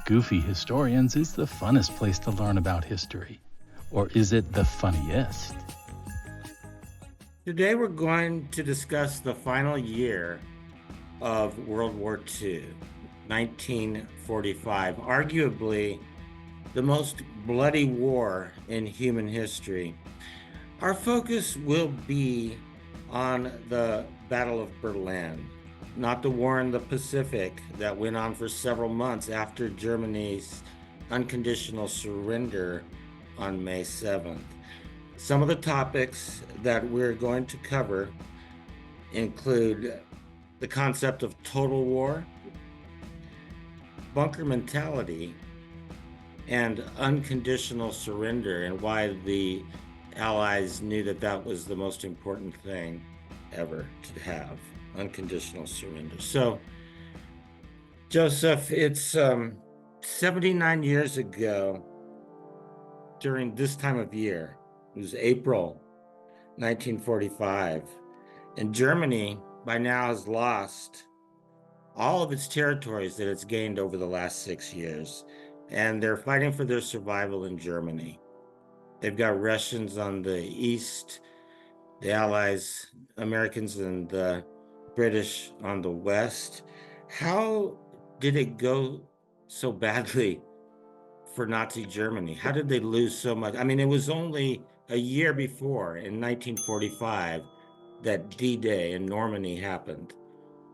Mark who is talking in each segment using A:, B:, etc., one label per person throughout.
A: Goofy Historians is the funnest place to learn about history. Or is it the funniest?
B: Today we're going to discuss the final year of World War II, 1945, arguably the most bloody war in human history. Our focus will be on the Battle of Berlin, not the war in the Pacific that went on for several months after Germany's unconditional surrender on May 7th. Some of the topics that we're going to cover include the concept of total war, bunker mentality, and unconditional surrender, and why the Allies knew that that was the most important thing ever to have, unconditional surrender. So, Joseph, it's 79 years ago during this time of year. It was April 1945, and Germany by now has lost all of its territories that it's gained over the last 6 years, and they're fighting for their survival in Germany. They've got Russians on the east, the Allies, Americans, and the British on the west. How did it go so badly for Nazi Germany? How did they lose so much? I mean, it was only a year before, in 1945, that D-Day in Normandy happened.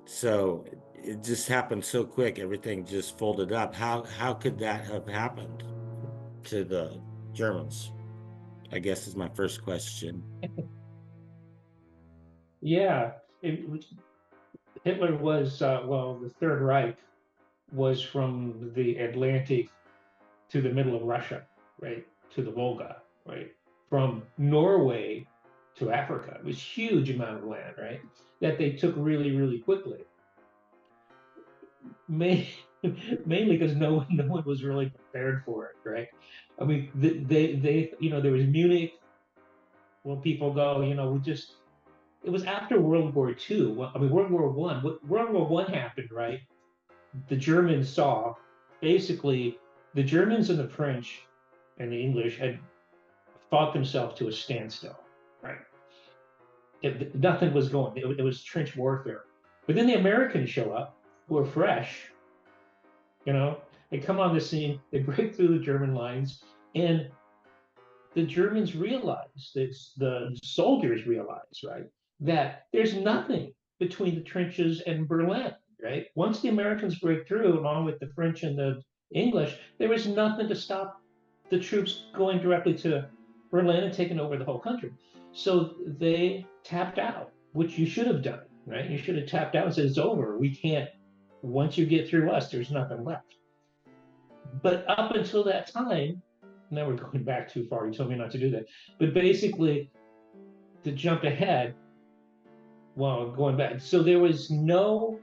B: So it just happened so quick, everything just folded up. How could that have happened to the Germans? I guess is my first question.
C: Yeah, Hitler was, the Third Reich was from the Atlantic to the middle of Russia, right, to the Volga, right, from Norway to Africa. It was a huge amount of land, right, that they took really, really quickly. Mainly because no one was really prepared for it, right? I mean, they there was Munich. When people go, it was after World War II. Well, I mean, World War One. World War One happened, right? The Germans saw, basically, the Germans and the French and the English had fought themselves to a standstill, right? Nothing was going. It was trench warfare. But then the Americans show up, who are fresh. They come on the scene. They break through the German lines, and the Germans realize, the soldiers realize, right, that there's nothing between the trenches and Berlin, right? Once the Americans break through, along with the French and the English, there was nothing to stop the troops going directly to Berlin and taking over the whole country. So they tapped out, which you should have done, right? You should have tapped out and said, it's over. We can't, once you get through us, there's nothing left. But up until that time, now we're going back too far. You told me not to do that. But basically, to jump ahead, well, going back. So there was no,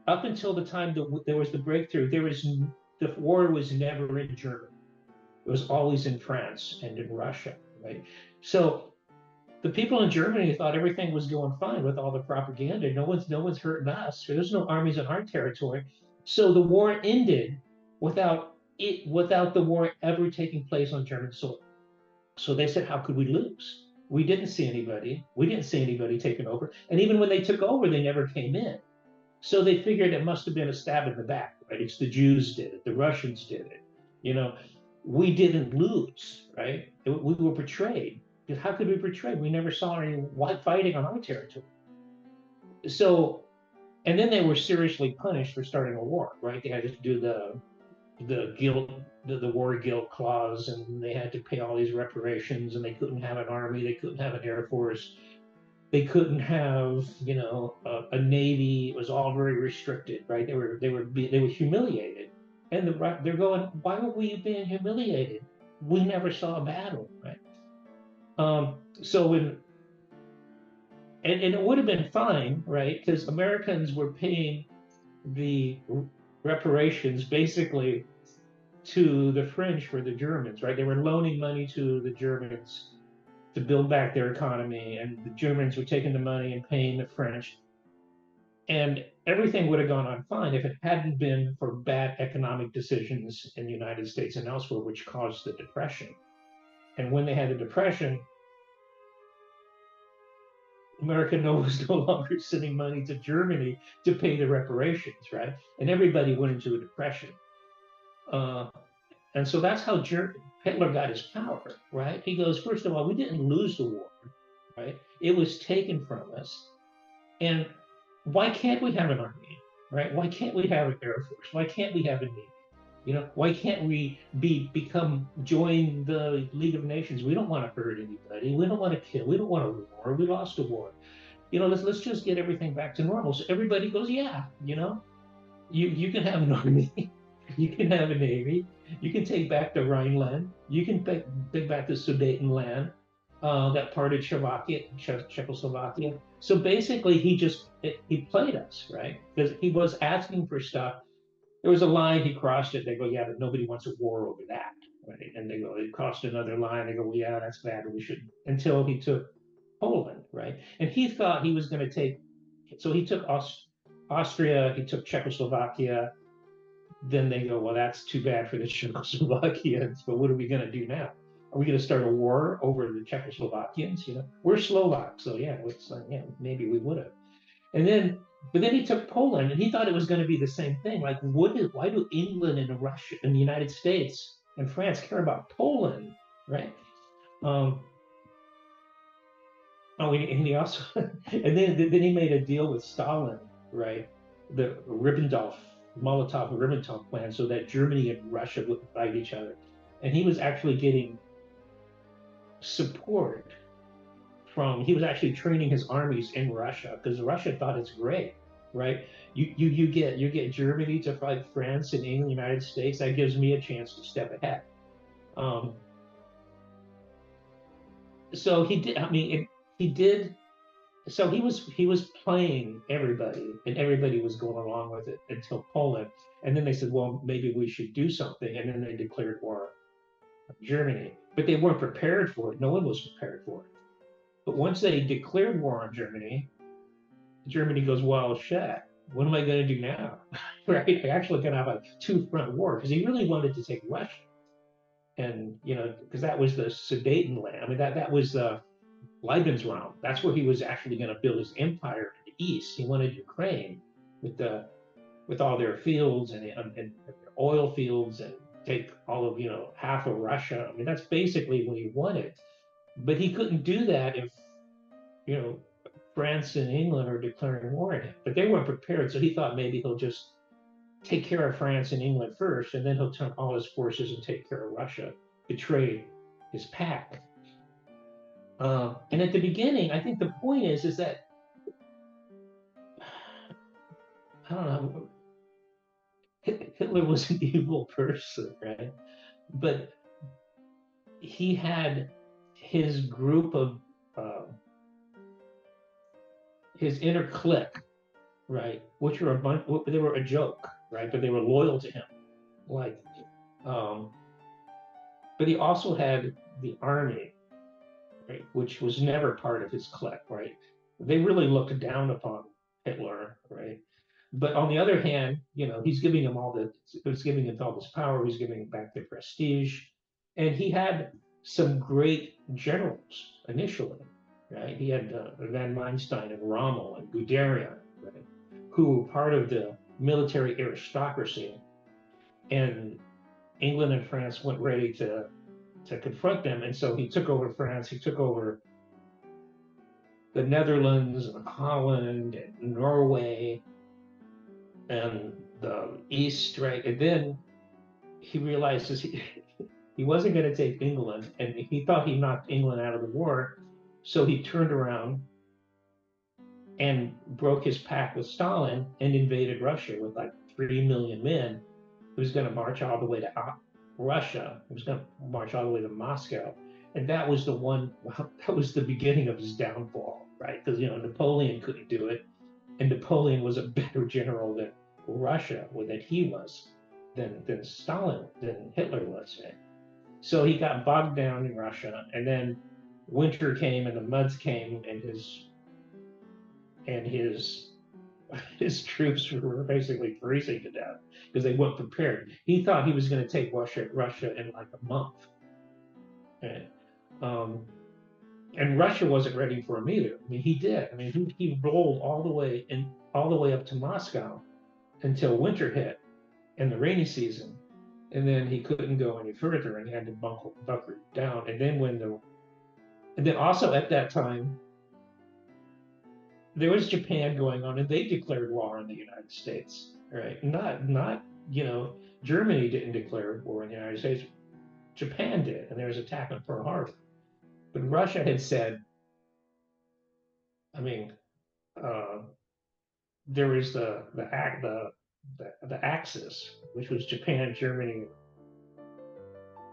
C: up until the time there was the breakthrough, the war was never in Germany. It was always in France and in Russia, right? So the people in Germany thought everything was going fine with all the propaganda. No one's hurting us. There's no armies in our territory. So the war ended without the war ever taking place on German soil. So they said, how could we lose? We didn't see anybody. We didn't see anybody taking over. And even when they took over, they never came in. So they figured it must have been a stab in the back, right? It's the Jews did it. The Russians did it. We didn't lose, right? We were betrayed. How could we be betrayed? We never saw any white fighting on our territory. So, and then they were seriously punished for starting a war, right? They had to do the guilt, the war guilt clause, and they had to pay all these reparations, and they couldn't have an army, they couldn't have an air force, they couldn't have a navy. It was all very restricted, right? They were humiliated, and they're going, why were we being humiliated? We never saw a battle, right? So when and it would have been fine, right? Because Americans were paying the reparations basically to the French for the Germans, right? They were loaning money to the Germans to build back their economy, and the Germans were taking the money and paying the French. And everything would have gone on fine if it hadn't been for bad economic decisions in the United States and elsewhere, which caused the Depression. And when they had the Depression, America was no longer sending money to Germany to pay the reparations, right? And everybody went into a depression. Uh, and so that's how Hitler got his power, right? He goes, first of all, we didn't lose the war, right? It was taken from us. And why can't we have an army, right? Why can't we have an air force? Why can't we have a navy? Why can't we join the League of Nations? We don't want to hurt anybody. We don't want to kill. We don't want a war. We lost a war. Let's just get everything back to normal. So everybody goes, yeah, you can have an army, you can have a navy, you can take back the Rhineland, you can take back the Sudetenland, that part of Czechoslovakia. So basically, he played us, right? Because he was asking for stuff. There was a line, he crossed it. They go, yeah, but nobody wants a war over that, right? And they go, he crossed another line. They go, well, yeah, that's bad. We should, until he took Poland, right? And he thought he was going to take, so he took Austria, he took Czechoslovakia. Then they go, well, that's too bad for the Czechoslovakians, but what are we going to do now? Are we going to start a war over the Czechoslovakians? We're Slovaks, so yeah, maybe we would have. But then he took Poland, and he thought it was going to be the same thing. Like, why do England and Russia and the United States and France care about Poland, right? And he also, and then he made a deal with Stalin, right? The Molotov-Ribbentrop plan, so that Germany and Russia would fight each other. And he was actually getting support he was actually training his armies in Russia, because Russia thought it's great, right? You get Germany to fight France and England, United States. That gives me a chance to step ahead. So he did. I mean, he did. So he was playing everybody, and everybody was going along with it until Poland. And then they said, well, maybe we should do something. And then they declared war on Germany, but they weren't prepared for it. No one was prepared for it. But once they declared war on Germany, Germany goes, well, shit, what am I going to do now? Right? I actually going to have a two-front war, because he really wanted to take Russia. And, because that was the Sudetenland. I mean, that was the Lebensraum. That's where he was actually going to build his empire in the east. He wanted Ukraine with all their fields and oil fields, and take all of, half of Russia. I mean, that's basically what he wanted. But he couldn't do that if, France and England are declaring war on him. But they weren't prepared, so he thought maybe he'll just take care of France and England first, and then he'll turn all his forces and take care of Russia, betray his pact. And at the beginning, I think the point is that, I don't know, Hitler was an evil person, right? But he had his group of his inner clique, right? Which were they were a joke, right? But they were loyal to him. But he also had the army, right? Which was never part of his clique, right? They really looked down upon Hitler, right? But on the other hand, he's giving him all this power. He's giving him back their prestige, and he had some great generals initially, right? He had Van Manstein and Rommel and Guderian, right? Who were part of the military aristocracy, and England and France went ready to confront them, and so he took over France. He took over the Netherlands and Holland and Norway and the East, right? And then he realizes he wasn't going to take England, and he thought he knocked England out of the war. So he turned around and broke his pact with Stalin and invaded Russia with like 3 million men. He was going to march all the way to Russia. He was going to march all the way to Moscow. And that was the beginning of his downfall, right? Because, Napoleon couldn't do it. And Napoleon was a better general than he was, than Hitler was. Right? So he got bogged down in Russia, and then winter came and the muds came, and his his troops were basically freezing to death because they weren't prepared. He thought he was going to take Russia in like a month. And, um, and Russia wasn't ready for him either. I mean, he did. I mean, he rolled all the way up to Moscow until winter hit in the rainy season, and then he couldn't go any further, and he had to bunker down. And then also at that time there was Japan going on, and they declared war on the United States. Right? Not Germany didn't declare war on the United States. Japan did, and there was an attack on Pearl Harbor. But Russia had said, I mean, uh, there was the Axis, which was Japan, Germany,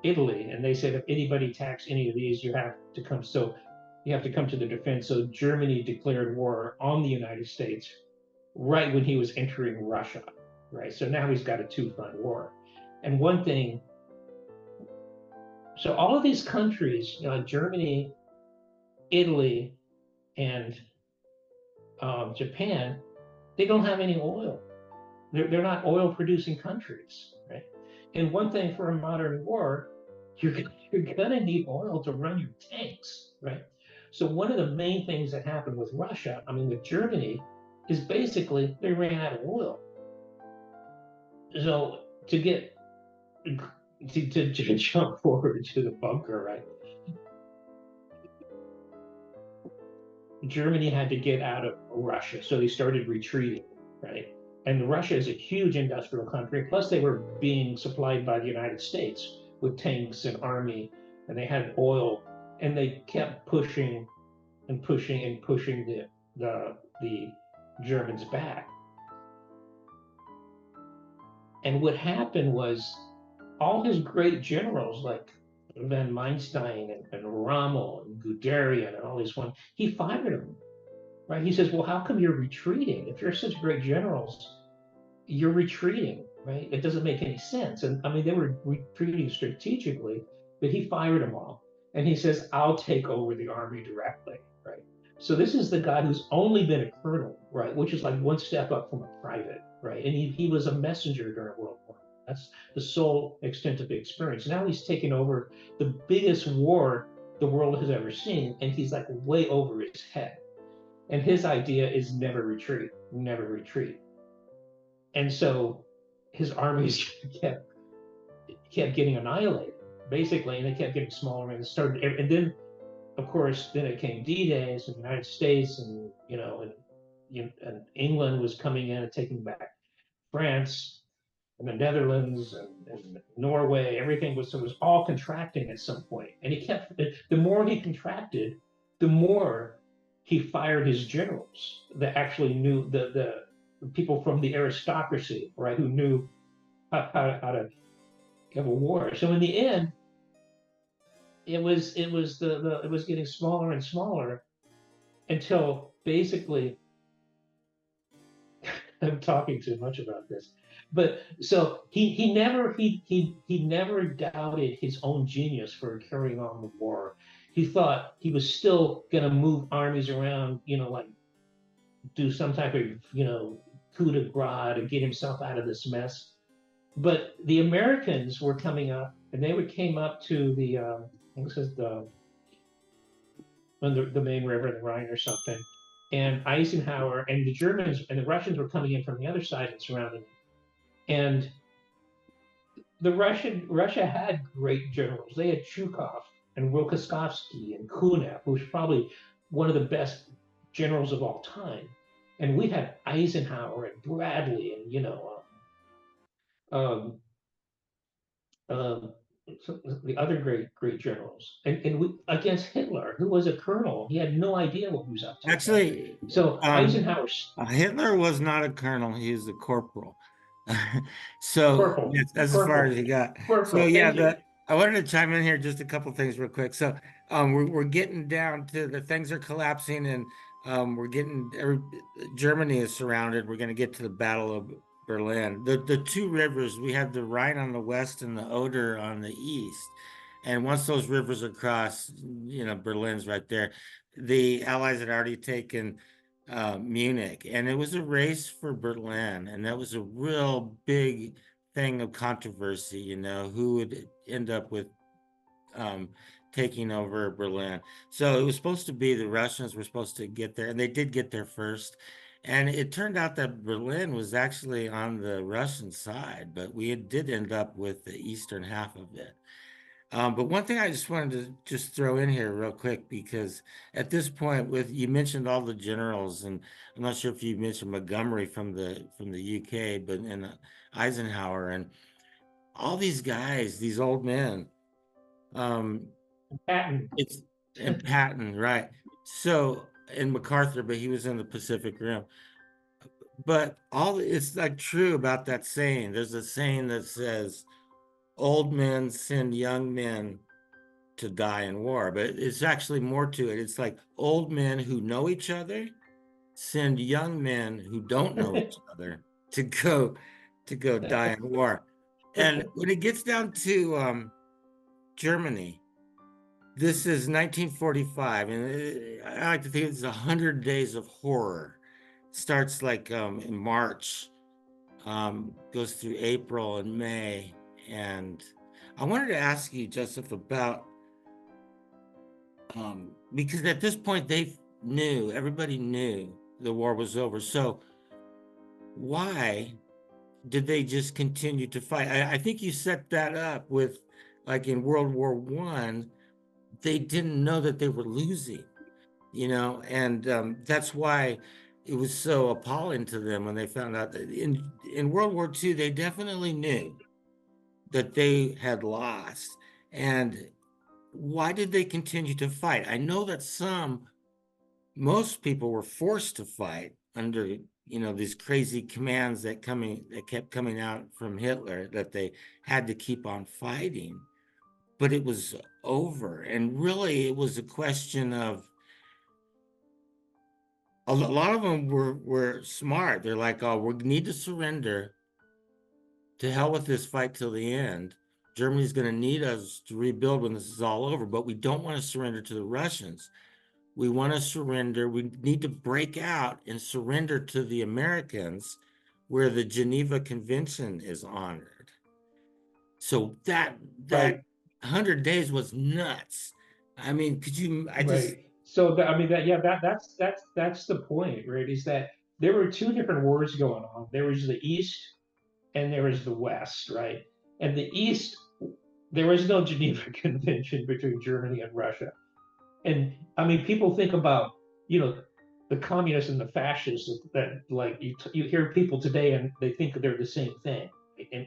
C: Italy, and they said if anybody attacks any of these, you have to come. So you have to come to the defense. So Germany declared war on the United States right when he was entering Russia. Right. So now he's got a two-front war. And one thing, so all of these countries, Germany, Italy, and Japan, they don't have any oil. They're not oil-producing countries, right? And one thing for a modern war, you're going to need oil to run your tanks, right? So one of the main things that happened with Russia, I mean, with Germany, is basically they ran out of oil. So to jump forward to the bunker, right? Germany had to get out of Russia, so they started retreating, right? And Russia is a huge industrial country. Plus, they were being supplied by the United States with tanks and army, and they had oil, and they kept pushing and pushing and pushing the Germans back. And what happened was all his great generals like Van Manstein and Rommel and Guderian and all these ones, he fired them. Right? He says, well, how come you're retreating? If you're such great generals, you're retreating, right? It doesn't make any sense. And I mean, they were retreating strategically, but he fired them all. And he says, I'll take over the army directly, right? So this is the guy who's only been a colonel, right? Which is like one step up from a private, right? And he was a messenger during World War. That's the sole extent of the experience. Now he's taken over the biggest war the world has ever seen, and he's like way over his head. And his idea is never retreat, never retreat. And so his armies kept getting annihilated, basically, and they kept getting smaller and started. And then, of course, then it came D-Day, so the United States and and England was coming in and taking back France and the Netherlands and Norway. Everything was all contracting at some point, and he kept. The more he contracted, the more he fired his generals that actually knew the people from the aristocracy, right, who knew how to have a war. So in the end, it was getting smaller and smaller until basically I'm talking too much about this. But so he never doubted his own genius for carrying on the war. He thought he was still going to move armies around, like do some type of, coup de grace to get himself out of this mess. But the Americans were coming up, and they came up to the, this is the main river, the Rhine or something, and Eisenhower and the Germans and the Russians were coming in from the other side and surrounding them. And Russia had great generals. They had Chukov and Rokossovsky and Kunev, who was probably one of the best generals of all time. And we had Eisenhower and Bradley and the other great generals, and against Hitler, who was a colonel. He had no idea what he was up to.
B: Actually,
C: so Eisenhower.
B: Hitler was not a colonel; he was a corporal. So
C: corporal,
B: that's as far as he got.
C: Corporal,
B: so yeah, I wanted to chime in here just a couple things real quick. So we're getting down to the things are collapsing, and we're getting Germany is surrounded. We're going to get to the Battle of Berlin. The two rivers, we have the Rhine on the west and the Oder on the east. And once those rivers are crossed, Berlin's right there. The Allies had already taken Munich, and it was a race for Berlin, and that was a real big thing of controversy, who would end up with um, taking over Berlin. So it was supposed to be the Russians were supposed to get there, and they did get there first. And it turned out that Berlin was actually on the Russian side, but we did end up with the eastern half of it. But one thing I just wanted to just throw in here real quick, because at this point, with you mentioned all the generals, and I'm not sure if you mentioned Montgomery from the UK, but and Eisenhower and all these guys, these old men. Um,
C: Patton.
B: it's and Patton, right? So and MacArthur, but he was in the Pacific Rim. But all it's like true about that saying. There's a saying that says, "Old men send young men to die in war," but it's actually more to it. It's like old men who know each other send young men who don't know each other to go die in war. And when it gets down to Germany, this is 1945, and I like to think it's 100 days of horror. It starts like in March, goes through April and May. And I wanted to ask you, Joseph, about because at this point everybody knew the war was over. So why did they just continue to fight? I think you set that up with, like in World War I, they didn't know that they were losing, and that's why it was so appalling to them when they found out that in World War II, they definitely knew that they had lost. And why did they continue to fight? I know that most people were forced to fight under, these crazy commands that kept coming out from Hitler, that they had to keep on fighting, but it was over. And really, it was a question of a lot of them were smart. They're like, oh, we need to surrender. To hell with this fight till the end. Germany's going to need us to rebuild when this is all over, but we don't want to surrender to the Russians. We want to surrender. We need to break out and surrender to the Americans, where the Geneva Convention is honored. So that
C: Right.
B: 100 days was nuts. I mean, could you? I just
C: Right. So I mean that yeah that's the point, right? Is that there were two different wars going on. There was the East and there was the West, right? And the East, there was no Geneva Convention between Germany and Russia. And I mean, people think about, you know, the communists and the fascists that like you hear people today and they think they're the same thing.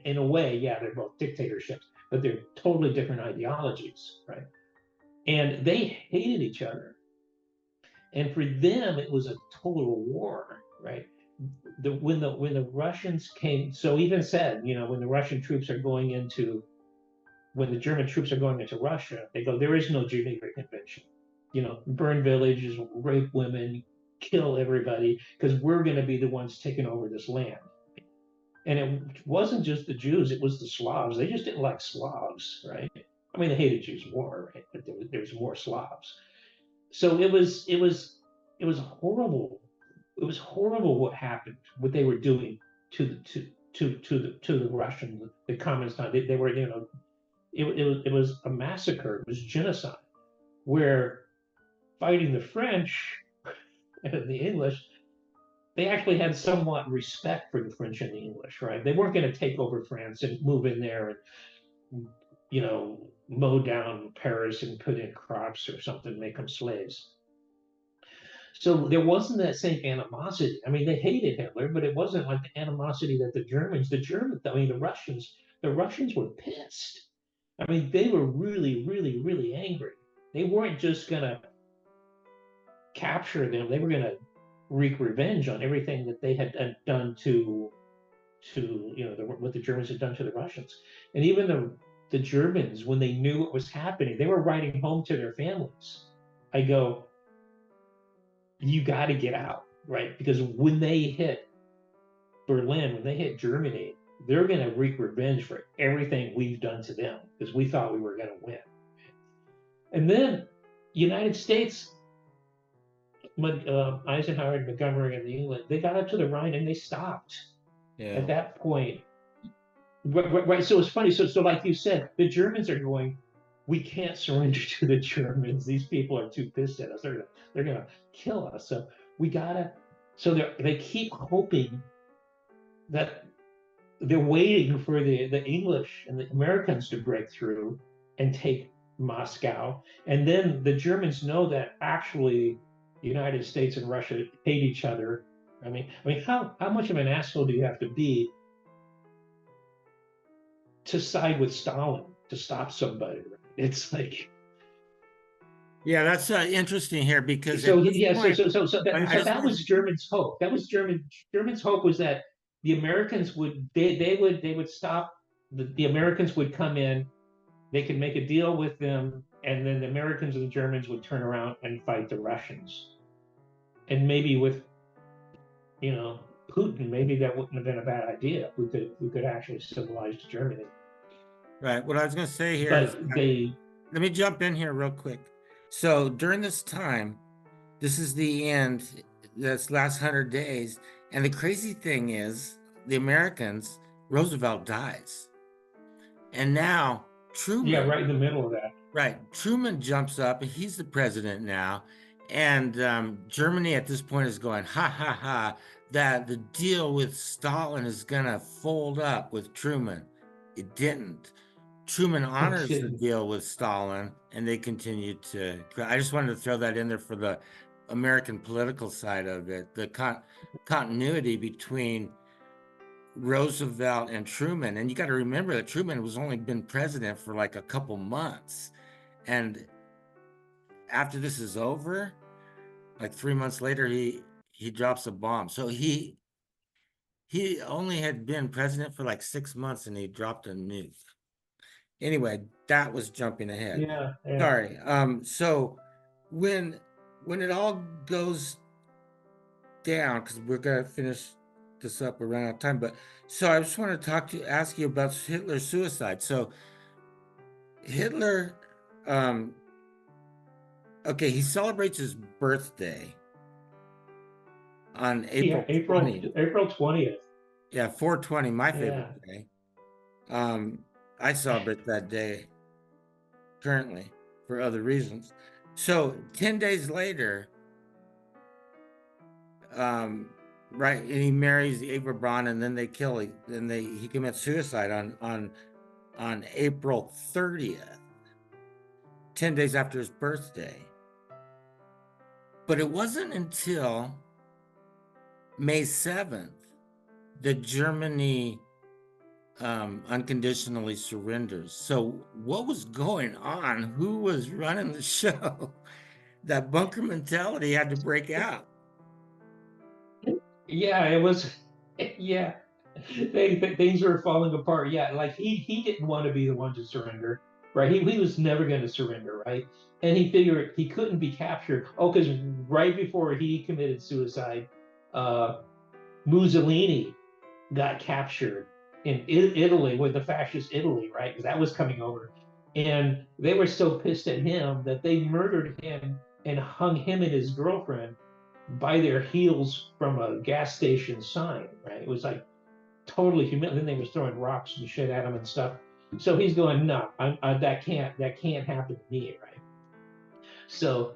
C: In a way, yeah, they're both dictatorships, but they're totally different ideologies, right? And they hated each other. And for them, it was a total war, right? When the Russians came, so even said, when the Russian troops are going into when the German troops are going into Russia, they go, there is no Geneva Convention. Burn villages, rape women, kill everybody, because we're going to be the ones taking over this land. And it wasn't just the Jews; it was the Slavs. They just didn't like Slavs, right? I mean, they hated Jews more, right? But there was more Slavs. So it was horrible. It was horrible what happened, what they were doing to the Russian, the communist. They were, it was a massacre. It was genocide. Where fighting the French and the English, they actually had somewhat respect for the French and the English, right? They weren't going to take over France and move in there and mow down Paris and put in crops or something, make them slaves. So there wasn't that same animosity. I mean, they hated Hitler, but it wasn't like the animosity that I mean, the Russians were pissed. I mean, they were really, really, really angry. They weren't just going to capture them. They were going to wreak revenge on everything that they had done what the Germans had done to the Russians. And even the Germans, when they knew what was happening, they were writing home to their families. I go, you got to get out, right? Because when they hit Berlin, when they hit Germany, they're going to wreak revenge for everything we've done to them because we thought we were going to win. And then United States, Eisenhower and Montgomery and England, they got up to the Rhine and they stopped
B: Yeah.
C: at that point. Right. So it's funny. So like you said, the Germans are going, we can't surrender to the Germans. These people are too pissed at us. They're gonna kill us. So we gotta. So they keep hoping that they're waiting for the English and the Americans to break through and take Moscow. And then the Germans know that actually the United States and Russia hate each other. I mean, how much of an asshole do you have to be to side with Stalin to stop somebody? Right? It's like,
B: Yeah, that's interesting here because
C: so
B: at this
C: yeah,
B: point,
C: so
B: I just
C: that
B: want
C: was Germans' hope. That was Germans' hope was that the Americans would they would stop the Americans would come in, they could make a deal with them, and then the Americans and the Germans would turn around and fight the Russians. And maybe with Putin, maybe that wouldn't have been a bad idea. We could actually civilize Germany.
B: right. What I was going to say here is,
C: But they
B: let me jump in here real quick. So during this time, this is the end, this last 100 days. And the crazy thing is, the Americans, Roosevelt dies. And now
C: yeah,
B: Truman,
C: right in the middle of that.
B: right, Truman jumps up and he's the president now. And Germany at this point is going, ha, ha, ha, that the deal with Stalin is going to fold up with Truman. It didn't. Truman honors the deal with Stalin, and they continue to. I just wanted to throw that in there for the American political side of it, the continuity between Roosevelt and Truman. And you got to remember that Truman was only been president for like a couple months. And after this is over, like 3 months later, he drops a bomb. So he only had been president for like 6 months and he dropped a nuke. Anyway, that was jumping ahead.
C: Yeah, yeah.
B: Sorry. So when it all goes down, because we're gonna finish this up, we're running out of time. But so I just want to ask you about Hitler's suicide. So Hitler, okay, he celebrates his birthday on April 20th.
C: April 20th.
B: Yeah, 420, my
C: Yeah.
B: favorite day. I celebrate that day currently for other reasons. So 10 days later, right, and he marries Ava Braun, and then they kill him. Then he commits suicide on April 30th, 10 days after his birthday. But it wasn't until May 7th that Germany unconditionally surrenders. So what was going on? Who was running the show? That bunker mentality had to break out.
C: Yeah, it was. Yeah, things were falling apart. Yeah, like he didn't want to be the one to surrender, right? He was never going to surrender, right? And he figured he couldn't be captured. Oh, because right before he committed suicide, Mussolini got captured in Italy with the fascist Italy, right? Because that was coming over. And they were so pissed at him that they murdered him and hung him and his girlfriend by their heels from a gas station sign, right? It was like totally humiliating. Then they was throwing rocks and shit at him and stuff. So he's going, no, that can't happen to me, right? So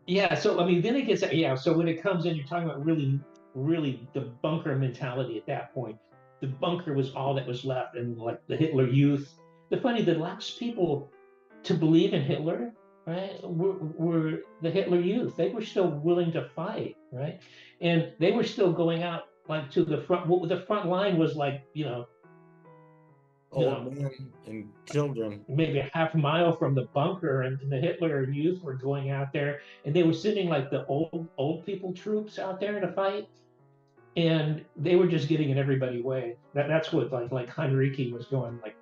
C: yeah, so I mean, then it gets So when it comes in, you're talking about really the bunker mentality at that point. The bunker was all that was left, and like the Hitler Youth. The last people to believe in Hitler, right, were the Hitler Youth. They were still willing to fight, right, and they were still going out like to the front. What the front line was like,
B: Old men and children.
C: maybe a half mile from the bunker, and the Hitler Youth were going out there, and they were sending like the old people troops out there to fight, and they were just getting in everybody's way. That's what like Heinrich was going, like,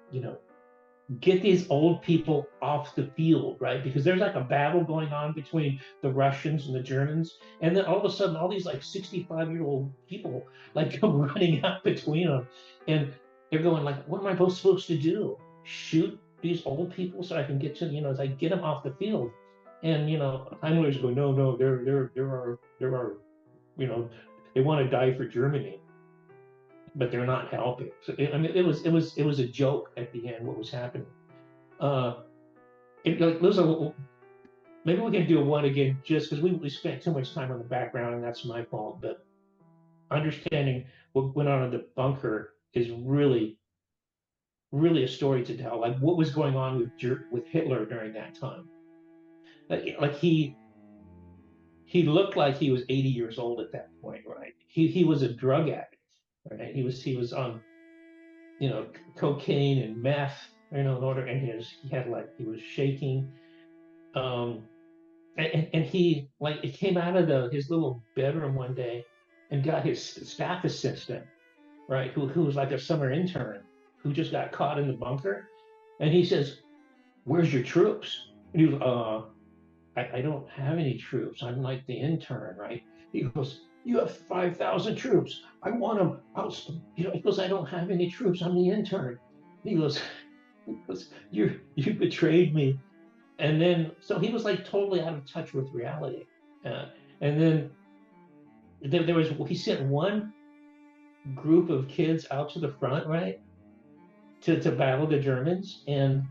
C: get these old people off the field, right? Because there's like a battle going on between the Russians and the Germans, and then all of a sudden, all these like 65-year-old people like come running out between them, and they're going like, "What am I supposed to do? Shoot these old people so I can get to, get them off the field?" And Himmler's going, no, there are, you know, they want to die for Germany, but they're not helping. So I mean, it was a joke at the end what was happening. Uh, there's a maybe we can do one again just because we spent too much time on the background, and that's my fault. But understanding what went on in the bunker is really, really a story to tell. Like what was going on with Hitler during that time. Like he looked like he was 80 years old at that point, right? He was a drug addict, right? He was on cocaine and meth, in order, and he had like he was shaking. Um, and he like it came out of his little bedroom one day and got his staff assistant, right, who was like a summer intern who just got caught in the bunker, and he says, "Where's your troops?" And he was, I don't have any troops. I'm like the intern, right? He goes, "You have 5,000 troops. I want them." He goes, "I don't have any troops. I'm the intern." He goes, you betrayed me. And then, so he was like totally out of touch with reality. Uh, and then he sent one group of kids out to the front, right, to battle the Germans. And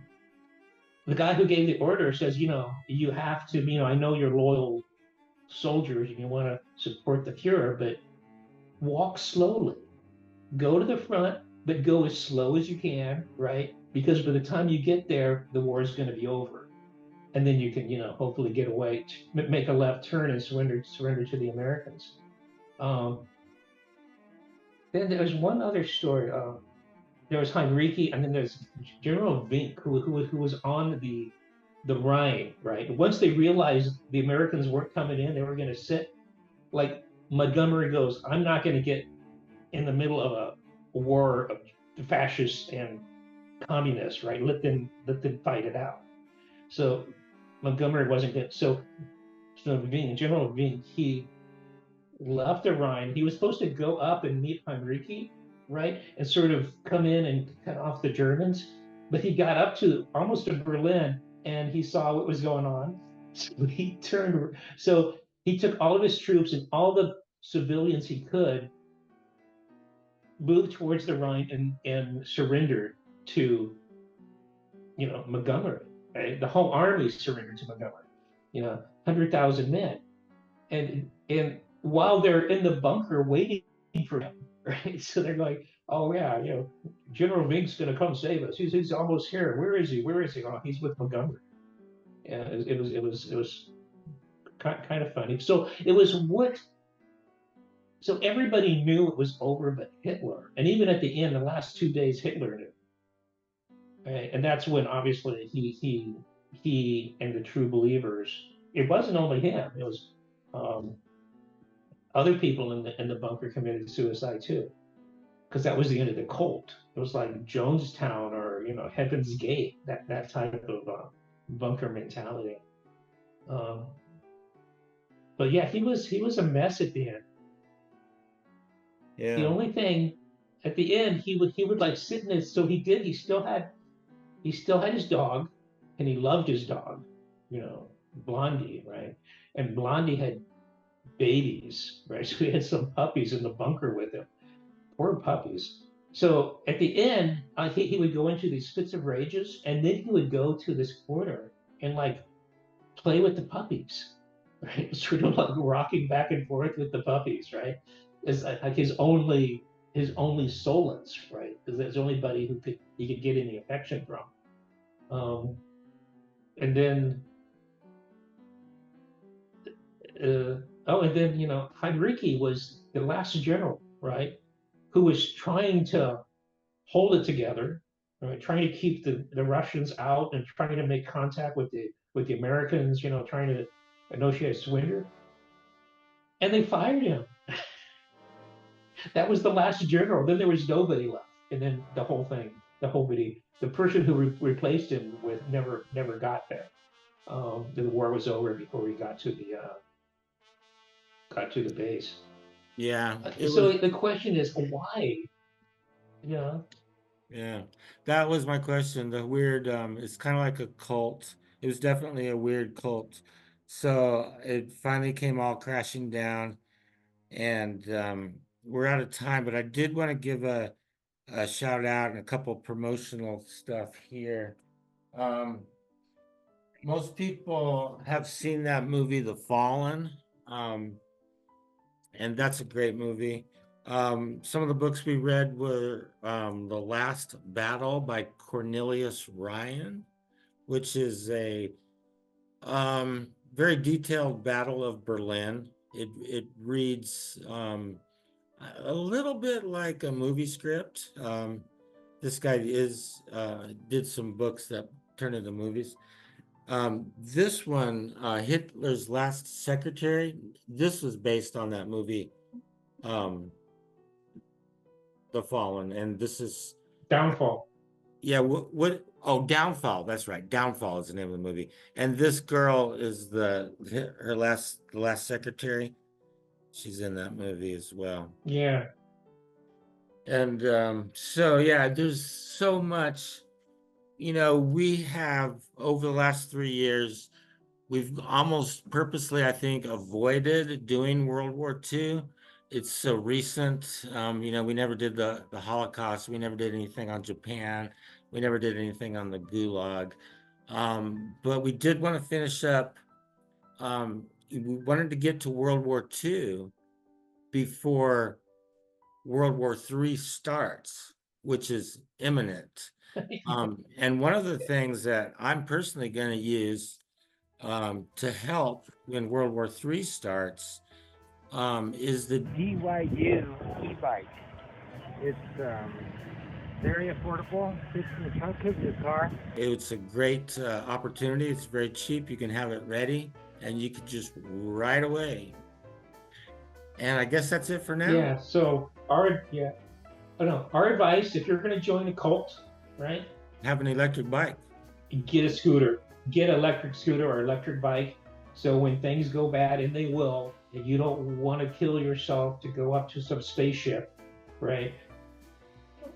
C: the guy who gave the order says, you have to, I know you're loyal soldiers and you want to support the Fuhrer, but walk slowly. Go to the front, but go as slow as you can, right? Because by the time you get there, the war is going to be over. And then you can, hopefully get away, make a left turn and surrender to the Americans. Um, then there's one other story. There was Heinrici, and then there's General Vink, who was on the Rhine, right? Once they realized the Americans weren't coming in, they were going to sit. Like Montgomery goes, I'm not going to get in the middle of a war of fascists and communists, right? Let them fight it out. So Montgomery wasn't good. So General Vink, he left the Rhine. He was supposed to go up and meet Heinrici, right, and sort of come in and cut off the Germans. But he got up to almost to Berlin, and he saw what was going on. So he turned. So he took all of his troops and all the civilians he could, moved towards the Rhine, and surrendered to Montgomery. Right? The whole army surrendered to Montgomery. 100,000 men, and while they're in the bunker waiting for him, right? So they're like, "Oh yeah, General Vink's going to come save us. He's almost here. Where is he? Where is he? Oh, he's with Montgomery." Yeah, it was kind of funny. So it was what. So everybody knew it was over, but Hitler, and even at the end, the last 2 days, Hitler knew, right? And that's when obviously he and the true believers. It wasn't only him. It was um, other people in the bunker committed suicide too, because that was the end of the cult. It was like Jonestown or Heaven's Gate, that type of bunker mentality. Um, but yeah, he was a mess at the end. The
B: Yeah.
C: only thing at the end he would like sit in his. So he still had his dog, and he loved his dog, Blondie, right? And Blondie had babies, right? So he had some puppies in the bunker with him. Poor puppies. So at the end, he would go into these fits of rages, and then he would go to this corner and like play with the puppies, right? Sort of like rocking back and forth with the puppies, right? Is like his only solace, right? Because that's the only buddy he could get any affection from. Um, and then and then Heinrici was the last general, right? Who was trying to hold it together, right? Trying to keep the Russians out and trying to make contact with the Americans, trying to negotiate a surrender. And they fired him. That was the last general. Then there was nobody left. And then the whole thing, the person who replaced him with never got there. The war was over before he got to the base.
B: Yeah.
C: So the question is why? Yeah.
B: Yeah. That was my question. The weird, it's kind of like a cult. It was definitely a weird cult. So it finally came all crashing down, and we're out of time. But I did want to give a shout out and a couple promotional stuff here. Um, most people have seen that movie, The Fallen, and that's a great movie. Some of the books we read were The Last Battle by Cornelius Ryan, which is a very detailed Battle of Berlin. It reads a little bit like a movie script. This guy did some books that turned into movies. This one, Hitler's Last Secretary, this was based on that movie, The Fallen, and this is
C: Downfall.
B: yeah. What? Oh, Downfall. That's right. Downfall is the name of the movie, and this girl is the last secretary. She's in that movie as well.
C: Yeah.
B: And so yeah, there's so much. We have over the last 3 years, we've almost purposely, I think, avoided doing World War II. It's so recent. We never did the Holocaust. We never did anything on Japan. We never did anything on the Gulag. But we did want to finish up. We wanted to get to World War II before World War III starts, which is imminent. And one of the things that I'm personally going to use to help when World War III starts is the DYU e-bike. It's very affordable, fits in the trunk of your car. It's a great opportunity. It's very cheap. You can have it ready and you can just ride away. And I guess that's it for now.
C: Yeah. So our advice, if you're going to join a cult, right?
B: Have an electric bike.
C: Get a scooter. Get an electric scooter or electric bike. So when things go bad, and they will, and you don't want to kill yourself to go up to some spaceship, right?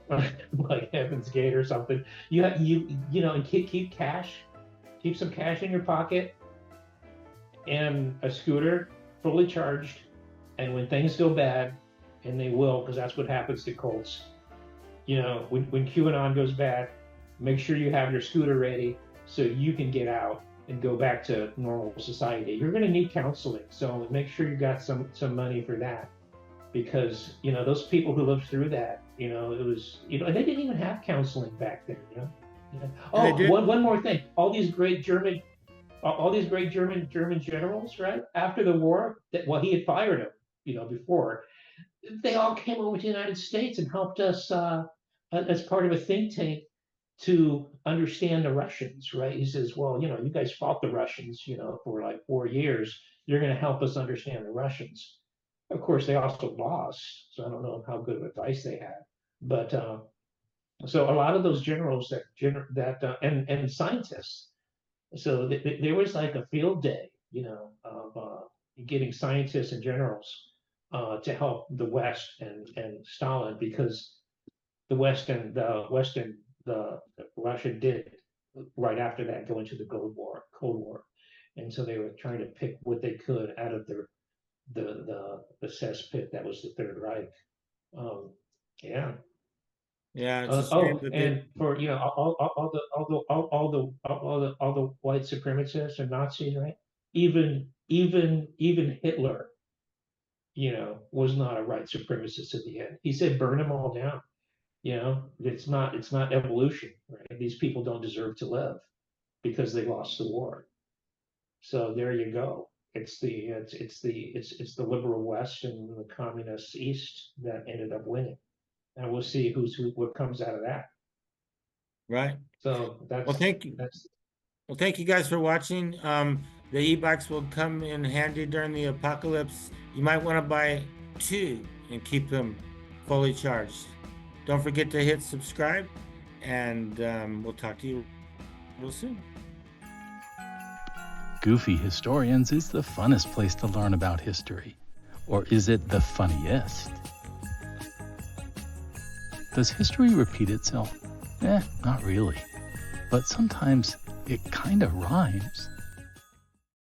C: Like Heaven's Gate or something. And keep cash. Keep some cash in your pocket, and a scooter fully charged. And when things go bad, and they will, because that's what happens to cults. When QAnon goes bad, make sure you have your scooter ready so you can get out and go back to normal society. You're going to need counseling, so make sure you got some money for that, because those people who lived through that, it was and they didn't even have counseling back then. Oh, one more thing. All these great German generals, right after the war, he had fired them, before. They all came over to the United States and helped us as part of a think tank to understand the Russians, right? He says, well, you guys fought the Russians, for like 4 years. You're going to help us understand the Russians. Of course, they also lost, so I don't know how good of advice they had. But so a lot of those generals and scientists. So there was like a field day, of getting scientists and generals to help the West and Stalin, because the Russia did right after that go into the Cold War, and so they were trying to pick what they could out of the cesspit that was the Third Reich. Yeah.
B: Yeah, it's a shame that
C: and for all the white supremacists and Nazis, right? Even Hitler, was not a right supremacist at the end. He said, burn them all down. It's not evolution, right? These people don't deserve to live because they lost the war. So there you go. It's the liberal West and the communist East that ended up winning, and we'll see what comes out of that.
B: Right.
C: So that's
B: well. Thank you. Well, thank you guys for watching. The e-bikes will come in handy during the apocalypse. You might want to buy 2 and keep them fully charged. Don't forget to hit subscribe, and we'll talk to you real soon.
A: Goofy Historians is the funnest place to learn about history. Or is it the funniest? Does history repeat itself? Not really. But sometimes it kind of rhymes.